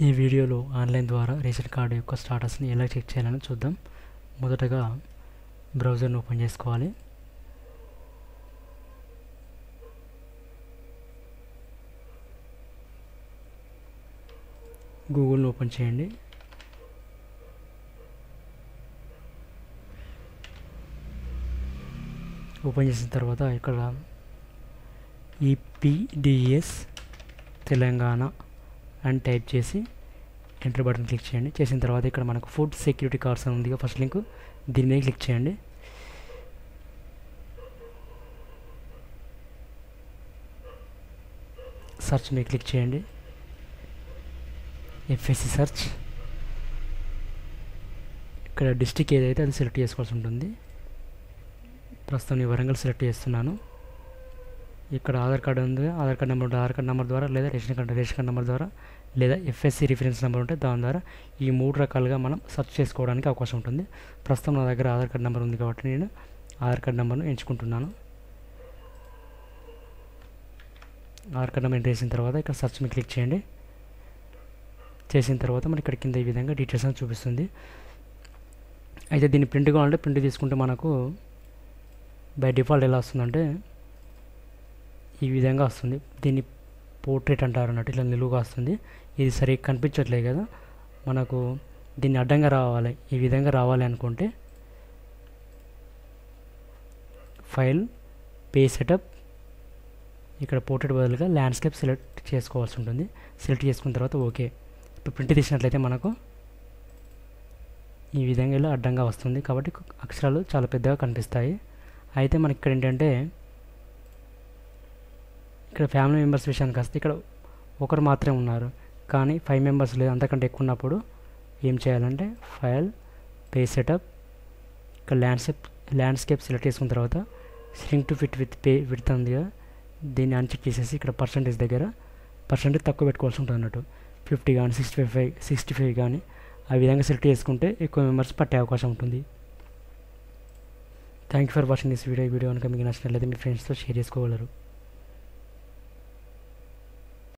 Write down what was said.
ఈ వీడియోలో ఆన్లైన్ ద్వారా రేషన్ కార్డు యొక్క స్టాటస్ని ఎలా చెక్ చేయాలని చూద్దాం. మొదటగా బ్రౌజర్ను ఓపెన్ చేసుకోవాలి. గూగుల్ని ఓపెన్ చేయండి. ఓపెన్ చేసిన తర్వాత ఇక్కడ ఈపీడిఎస్ తెలంగాణ అని టైప్ చేసి ఎంటర్ బటన్ క్లిక్ చేయండి. చేసిన తర్వాత ఇక్కడ మనకు ఫుడ్ సెక్యూరిటీ కార్డ్స్ అని ఉంది, ఫస్ట్ లింక్, దీని మీద క్లిక్ చేయండి. సెర్చ్ మీద క్లిక్ చేయండి. FSC search. ఇక్కడ డిస్ట్రిక్ట్ ఏదైతే అది సెలెక్ట్ చేసుకోవాల్సి ఉంటుంది. ప్రస్తుతం నేను వరంగల్ సెలెక్ట్ చేస్తున్నాను. ఇక్కడ ఆధార్ కార్డు ఉంది, ఆధార్ కార్డు నెంబర్ ఉంటుంది, ఆధార్ కార్డు నెంబర్ ద్వారా, లేదా రేషన్ కార్డు నెంబర్ ద్వారా, లేదా ఎఫ్ఎస్సి రిఫరెన్స్ నెంబర్ ఉంటే దాని ద్వారా ఈ 3 రకాలుగా మనం సెర్చ్ చేసుకోవడానికి అవకాశం ఉంటుంది. ప్రస్తుతం నా దగ్గర ఆధార్ కార్డు నెంబర్ ఉంది కాబట్టి నేను ఆధార్ కార్డు నెంబర్ను ఎంచుకుంటున్నాను. ఆధార్ కార్డు నెంబర్ ఎంటర్ చేసిన తర్వాత ఇక్కడ సెర్చ్ మీద క్లిక్ చేయండి. చేసిన తర్వాత మనకి ఇక్కడ కింద ఈ విధంగా డీటెయిల్స్ అని చూపిస్తుంది. అయితే దీన్ని ప్రింట్ కావాలంటే ప్రింట్ తీసుకుంటే మనకు బై డిఫాల్ట్ ఎలా వస్తుందంటే ఈ విధంగా వస్తుంది. దీన్ని పోర్ట్రేట్ అంటారు అన్నట్టు, ఇట్లా నిలువుగా వస్తుంది. ఇది సరిగ్గా కనిపించట్లేదు కదా, మనకు దీన్ని అడ్డంగా రావాలి, ఈ విధంగా రావాలి అనుకుంటే ఫైల్, పేజ్ సెటప్, ఇక్కడ పోర్ట్రేట్ బదులుగా ల్యాండ్స్కేప్ సెలెక్ట్ చేసుకోవాల్సి ఉంటుంది. సెలెక్ట్ చేసుకున్న తర్వాత ఓకే. ఇప్పుడు ప్రింట్ తీసినట్లయితే మనకు ఈ విధంగా ఇలా అడ్డంగా వస్తుంది, కాబట్టి అక్షరాలు చాలా పెద్దగా కనిపిస్తాయి. అయితే మనకి ఇక్కడ ఏంటంటే ఇక్కడ ఫ్యామిలీ మెంబర్స్ విషయానికి వస్తే ఇక్కడ ఒకరు మాత్రమే ఉన్నారు, కానీ 5 మెంబర్స్ లేదు, అంతకంటే ఎక్కువ ఉన్నప్పుడు ఏం చేయాలంటే ఫైల్, పేజ్ సెటప్, ఇక్కడ ల్యాండ్స్కేప్ సెలెక్ట్ చేసుకున్న తర్వాత shrink to fit with width ఉంది కదా, దీన్ని అన్చెక్ చేసేసి ఇక్కడ పర్సంటేజ్ దగ్గర పర్సంటేజ్ తక్కువ పెట్టుకోవాల్సి ఉంటుంది అన్నట్టు. 50 కానీ 65 కానీ ఆ విధంగా సెలెక్ట్ చేసుకుంటే ఎక్కువ మెంబర్స్ పట్టే అవకాశం ఉంటుంది. Thank you for watching this video. కనుక మీకు నచ్చినట్లయితే మీ ఫ్రెండ్స్తో షేర్ చేసుకోగలరు.